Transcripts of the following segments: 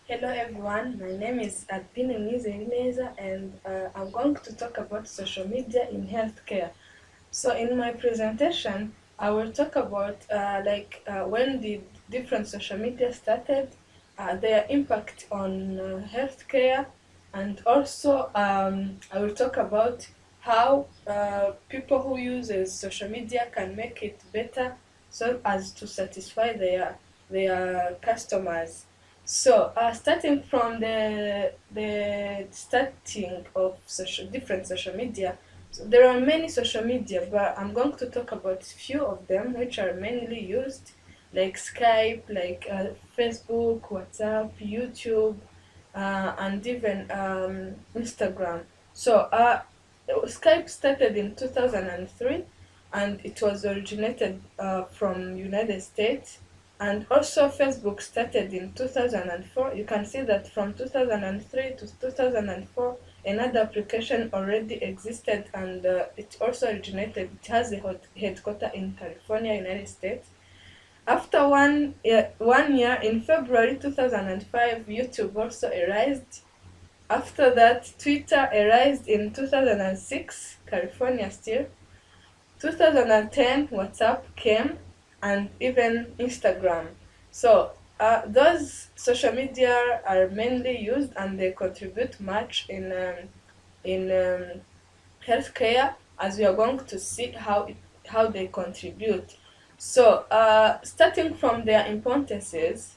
Hello everyone, my name is Adpine Nizeyineza and I'm going to talk about social media in healthcare. So in my presentation, I will talk about when the different social media started, their impact on healthcare, and also I will talk about how people who uses social media can make it better so as to satisfy their customers. So, starting from the starting of different social media, so there are many social media, but I'm going to talk about few of them which are mainly used, like Skype, like Facebook, WhatsApp, YouTube, and even Instagram. So, Skype started in 2003, and it was originated from United States, and also Facebook started in 2004. You can see that from 2003 to 2004, another application already existed, and it also originated. It has a headquarter in California, United States. After 1 year, in February 2005, YouTube also arose. After that, Twitter arose in 2006, California still. 2010, WhatsApp came, and even Instagram. So those social media are mainly used, and they contribute much in healthcare, as we are going to see how they contribute. So starting from their importances,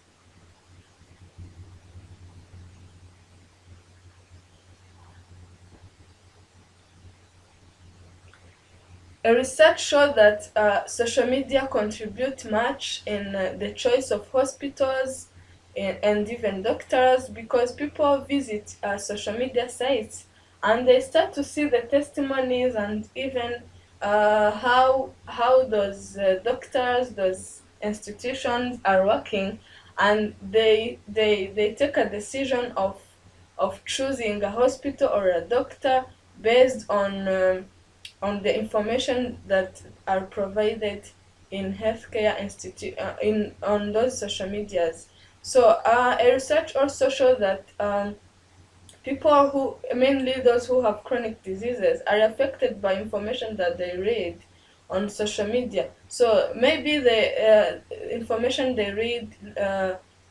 a research showed that social media contribute much in the choice of hospitals and even doctors, because people visit social media sites and they start to see the testimonies and even how those doctors, those institutions are working, and they take a decision of choosing a hospital or a doctor based on the information that are provided in healthcare institute in on those social medias. So a research also showed that people who, mainly those who have chronic diseases, are affected by information that they read on social media. So maybe the information they read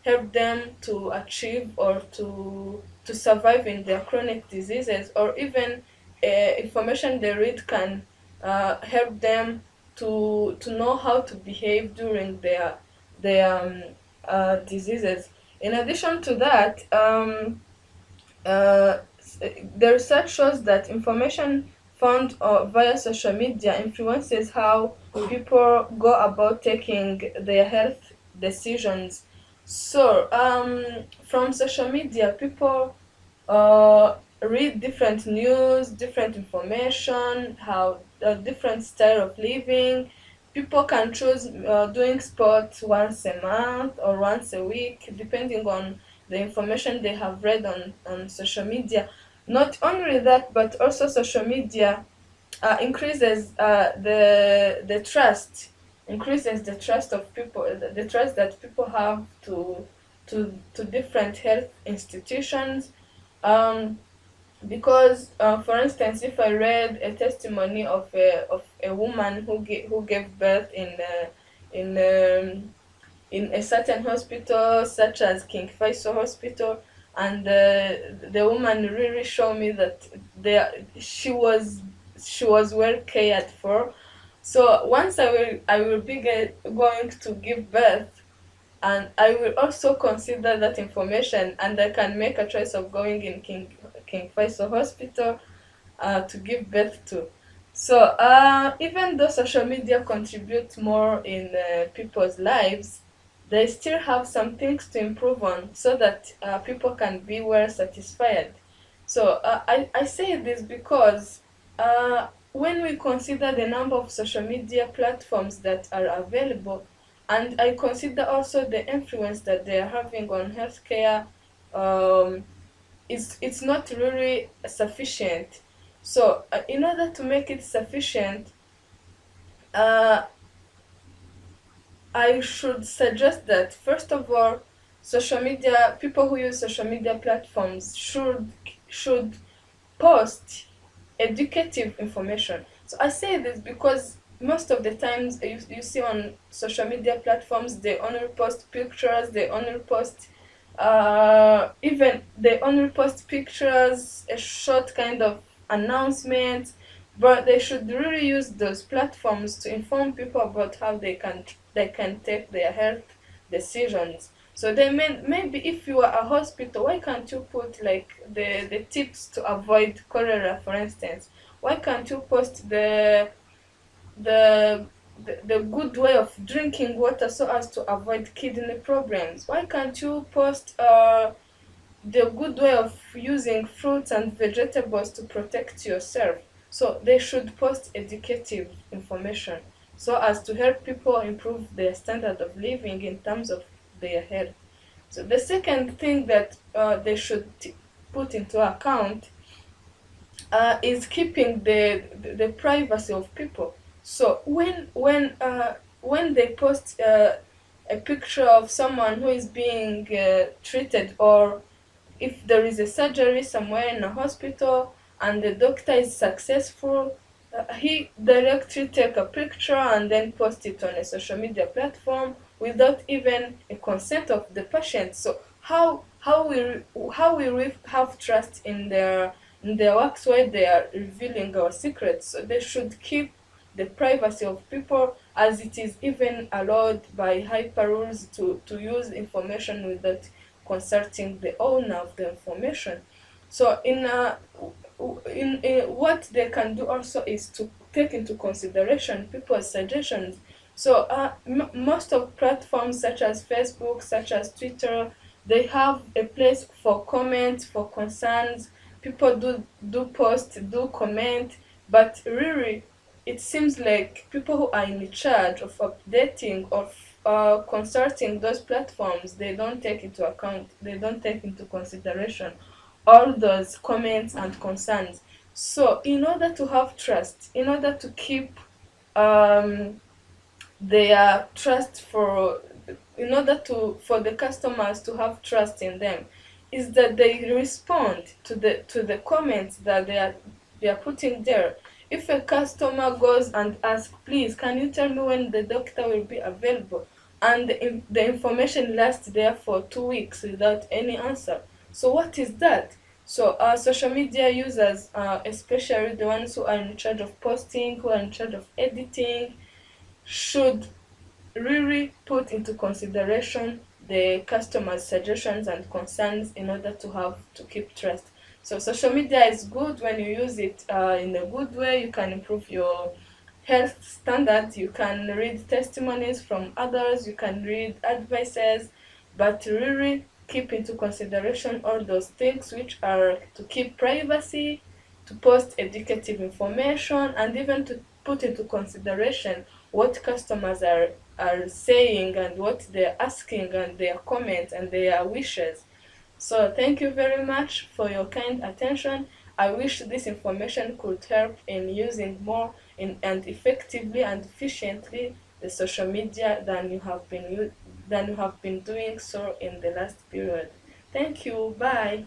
help them to achieve or to survive in their chronic diseases, or even information they read can help them to know how to behave during their diseases. In addition to that, the research shows that information found via social media influences how people go about taking their health decisions. So, from social media, people read different news, different information, how a different style of living. People can choose doing sports once a month or once a week, depending on the information they have read on social media. Not only that, but also social media increases the trust, increases the trust of people, the trust that people have to different health institutions. Um, because for instance, if I read a testimony of a woman who gave birth in a certain hospital such as King Faisal Hospital, and the woman really showed me that she was well cared for. So once I will be going to give birth, and I will also consider that information, and I can make a choice of going in King Faisal Hospital to give birth to. So even though social media contribute more in people's lives, they still have some things to improve on so that people can be well satisfied. So I say this because when we consider the number of social media platforms that are available, and I consider also the influence that they are having on healthcare, um, it's not really sufficient. So in order to make it sufficient, uh, I should suggest that first of all, social media people who use social media platforms should post educative information. So I say this because most of the times you see on social media platforms they only post pictures, they only post even they only post pictures, a short kind of announcement, but they should really use those platforms to inform people about how they can take their health decisions. So they maybe if you are a hospital, why can't you put like the tips to avoid cholera, for instance? Why can't you post the the good way of drinking water so as to avoid kidney problems? Why can't you post the good way of using fruits and vegetables to protect yourself? So they should post educative information so as to help people improve their standard of living in terms of their health. So the second thing that they should put into account is keeping the privacy of people. So when they post a picture of someone who is being treated, or if there is a surgery somewhere in a hospital and the doctor is successful, he directly take a picture and then post it on a social media platform without even a consent of the patient. So how we have trust in their works where they are revealing our secrets? So they should keep the privacy of people, as it is even allowed by HIPAA rules to use information without consulting the owner of the information. So in what they can do also is to take into consideration people's suggestions. So most of platforms such as Facebook, such as Twitter, they have a place for comments, for concerns. People do post, do comment, but really it seems like people who are in charge of updating, of consulting those platforms, they don't take into account, they don't take into consideration all those comments and concerns. So in order to have trust, in order to keep um, their trust for in order to for the customers to have trust in them, is that they respond to the comments that they are putting there. If a customer goes and asks, please can you tell me when the doctor will be available, and the information lasts there for 2 weeks without any answer, so what is that? So our social media users, especially the ones who are in charge of posting, who are in charge of editing, should really put into consideration the customer's suggestions and concerns in order to keep trust. So social media is good when you use it in a good way. You can improve your health standards, you can read testimonies from others, you can read advices, but really keep into consideration all those things, which are to keep privacy, to post educative information, and even to put into consideration what customers are saying and what they're asking and their comments and their wishes. So thank you very much for your kind attention. I wish this information could help in using more and effectively and efficiently the social media than you have been doing so in the last period. Thank you. Bye.